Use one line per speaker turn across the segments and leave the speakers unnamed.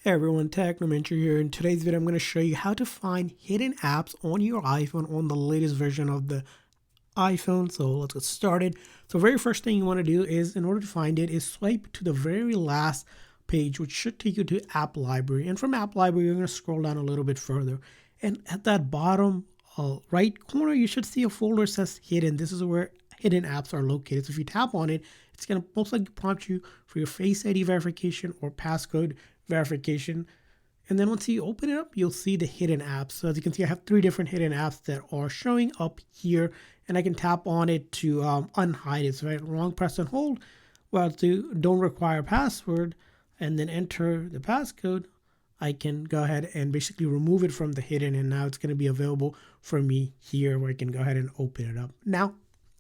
Hey everyone, Technomentary here. In today's video, I'm going to show you how to find hidden apps on your iPhone on the latest version of the iPhone. So let's get started. So very first thing you want to do is, in order to find it, is swipe to the very last page, which should take you to App Library. And from App Library, you're going to scroll down a little bit further. And at that bottom right corner, you should see a folder that says Hidden. This is where hidden apps are located. So if you tap on it, it's going to most likely prompt you for your Face ID verification or passcode verification. And then once you open it up, you'll see the hidden apps. So as you can see, I have 3 different hidden apps that are showing up here, and I can tap on it to unhide it. So if I long press and hold, well, to don't require password, and then enter the passcode, I can go ahead and basically remove it from the hidden, and now it's going to be available for me here where I can go ahead and open it up. Now,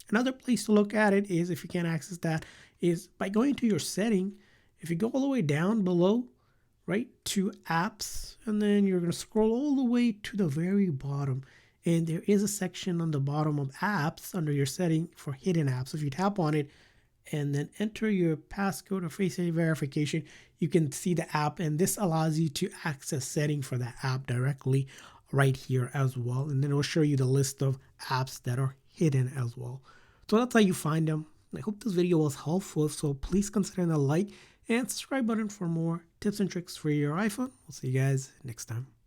another place to look at it is, if you can't access that, is by going to your setting. If you go all the way down below, right, to apps, and then you're going to scroll all the way to the very bottom, and there is a section on the bottom of apps under your setting for hidden apps. If you tap on it and then enter your passcode or Face ID verification, you can see the app, and this allows you to access setting for that app directly right here as well. And then it will show you the list of apps that are hidden as well. So that's how you find them. I hope this video was helpful, so please consider the like and subscribe button for more tips and tricks for your iPhone. We'll see you guys next time.